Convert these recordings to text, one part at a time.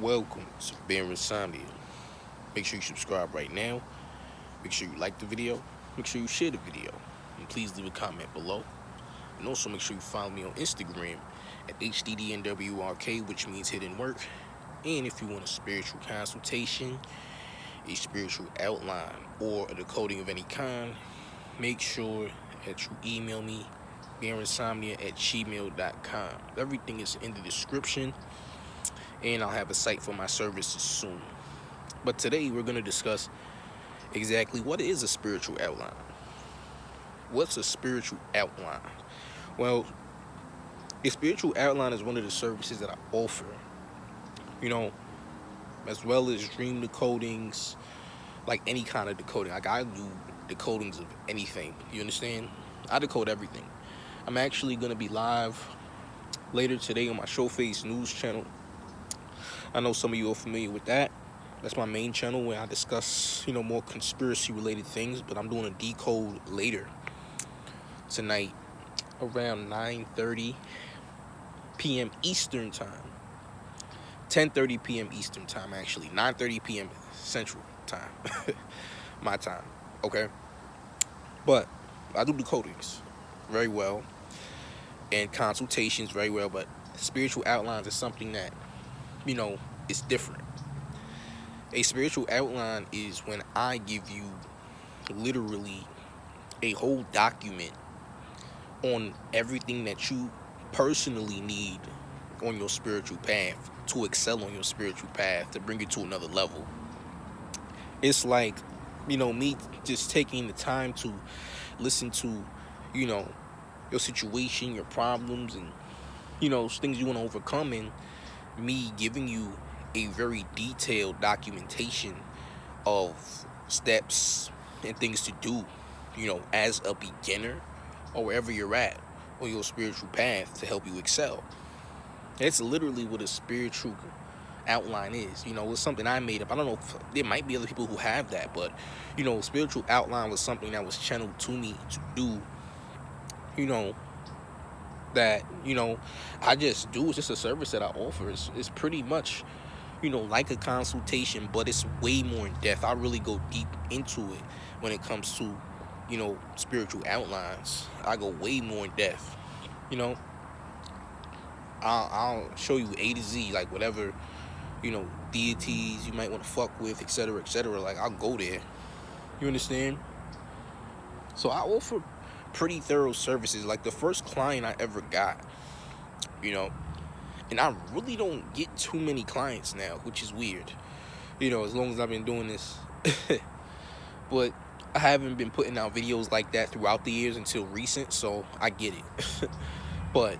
Welcome to Bear Insomnia. Make sure you subscribe right now. Make sure you like the video. Make sure you share the video. And please leave a comment below. And also make sure you follow me on Instagram at HDDNWRK, which means hidden work. And if you want a spiritual consultation, a spiritual outline, or a decoding of any kind, make sure that you email me, bearinsomnia@gmail.com. Everything is in the description, and I'll have a site for my services soon. But today we're going to discuss exactly what is a spiritual outline. What's a spiritual outline? Well, a spiritual outline is one of the services that I offer, as well as dream decodings, like any kind of decoding. Like, I do decodings of anything, you understand? I decode everything. I'm actually going to be live later today on my Showface News channel. I know some of you are familiar with that. That's my main channel where I discuss, more conspiracy related things, but I'm doing a decode later tonight around 9:30 p.m. Eastern time. 10:30 p.m. Eastern time, actually. 9:30 p.m. Central time. My time. Okay? But I do decodings very well and consultations very well, but spiritual outlines is something that, is different. A spiritual outline is when I give you literally a whole document on everything that you personally need on your spiritual path to excel on your spiritual path, to bring you to another level. It's like, me just taking the time to listen to, your situation, your problems, and, things you want to overcome, and me giving you a very detailed documentation of steps and things to do, as a beginner or wherever you're at on your spiritual path to help you excel. That's literally what a spiritual outline is. It's something I made up. I don't know if there might be other people who have that, but spiritual outline was something that was channeled to me to do, that I just do. It's just a service that I offer. It's pretty much like a consultation, but it's way more in depth. I really go deep into it when it comes to spiritual outlines. I go way more in depth. I'll show you A to Z, like whatever deities you might want to fuck with, etc., etc. Like, I'll go there. You understand? So I offer pretty thorough services. Like, the first client I ever got, and I really don't get too many clients now, which is weird, as long as I've been doing this. But I haven't been putting out videos like that throughout the years until recent, so I get it. But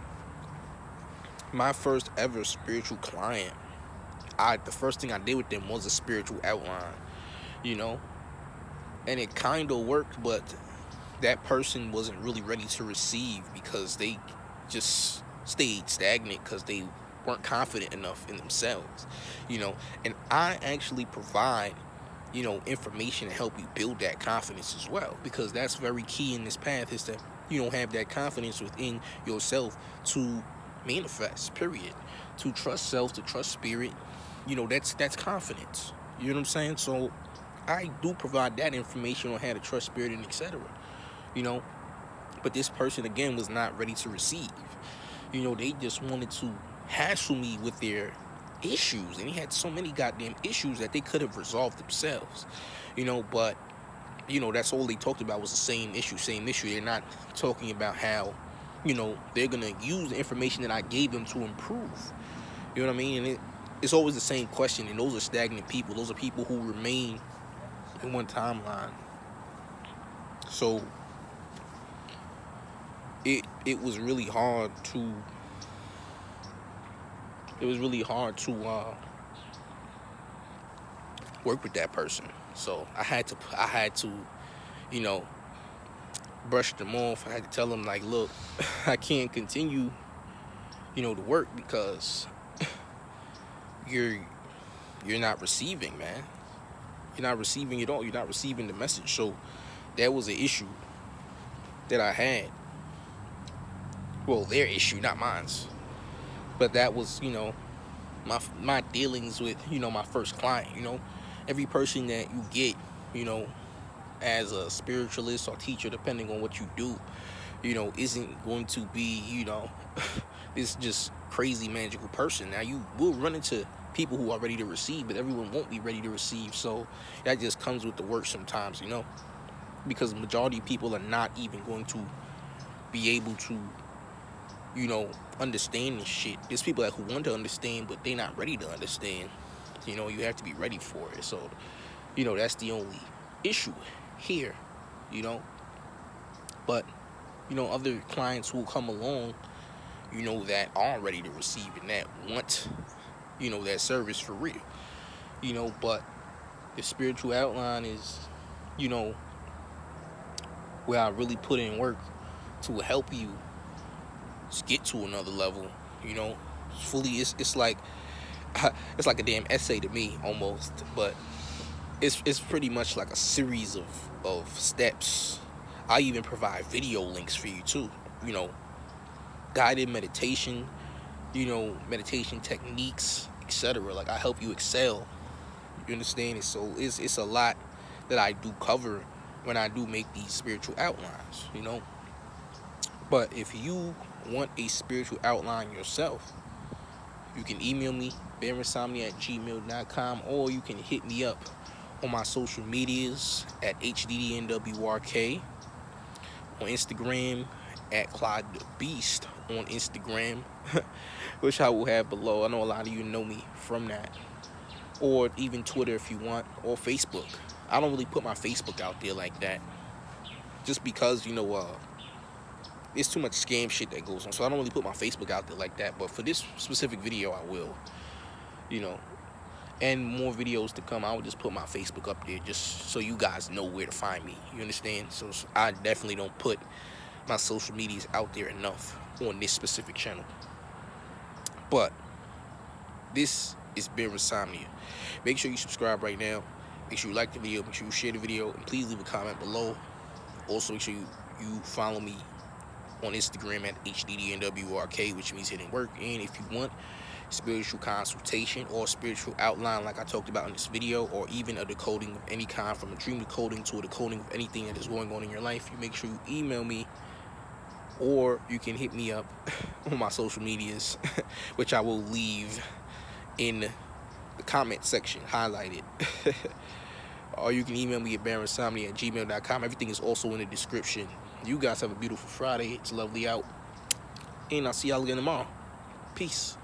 my first ever spiritual client, the first thing I did with them was a spiritual outline, and it kind of worked, but that person wasn't really ready to receive because they just stayed stagnant because they weren't confident enough in themselves, and I actually provide, information to help you build that confidence as well, because that's very key in this path, is that you don't have that confidence within yourself to manifest, period. To trust self, to trust spirit, that's confidence. You know what I'm saying? So I do provide that information on how to trust spirit and etc. But this person, again, was not ready to receive. They just wanted to hassle me with their issues, and he had so many goddamn issues that they could have resolved themselves, but that's all they talked about was the same issue. They're not talking about how they're gonna use the information that I gave them to improve. You know what I mean? And it's always the same question, and those are stagnant people. Those are people who remain in one timeline. So it was really hard to work with that person. So I had to brush them off. I had to tell them, like, look, I can't continue to work because you're not receiving, man. You're not receiving at all. You're not receiving the message. So that was an issue that I had. Well, their issue, not mine. But that was, my dealings with, you know, my first client. You know, every person that you get, you know, as a spiritualist or teacher, depending on what you do, you know, isn't going to be, you know, this just crazy magical person. Now, you will run into people who are ready to receive, but everyone won't be ready to receive. So that just comes with the work sometimes, you know, because the majority of people are not even going to be able to, you know, understand this shit. There's people that who want to understand, but they're not ready to understand. You know, you have to be ready for it. So, you know, that's the only issue here, you know. But, you know, other clients will come along, you know, that are ready to receive and that want, you know, that service for real, you know. But the spiritual outline is, you know, where I really put in work to help you get to another level, you know. Fully, it's like it's like a damn essay to me almost, but it's pretty much like a series of steps. I even provide video links for you too, you know, guided meditation, you know, meditation techniques, etc. Like, I help you excel. You understand? And so it's a lot that I do cover when I do make these spiritual outlines, you know. But if you want a spiritual outline yourself, you can email me, bearinsomnia@gmail.com, or you can hit me up on my social medias at HDDNWRK, on Instagram at Clyde the Beast on Instagram, which I will have below. I know a lot of you know me from that, or even Twitter if you want, or Facebook. I don't really put my Facebook out there like that, just because, you know, there's too much scam shit that goes on, so I don't really put my Facebook out there like that. But for this specific video, I will, you know. And more videos to come, I will just put my Facebook up there just so you guys know where to find me. You understand? So I definitely don't put my social medias out there enough on this specific channel. But this is Bear Insomnia. Make sure you subscribe right now. Make sure you like the video. Make sure you share the video. And please leave a comment below. Also, make sure you follow me on Instagram at HDDNWRK, which means hitting work. And if you want spiritual consultation or spiritual outline like I talked about in this video, or even a decoding of any kind, from a dream decoding to a decoding of anything that is going on in your life, you make sure you email me, or you can hit me up on my social medias, which I will leave in the comment section highlighted. Or you can email me at bearinsomnia@gmail.com. Everything is also in the description. You guys have a beautiful Friday. It's lovely out, and I'll see y'all again tomorrow. Peace.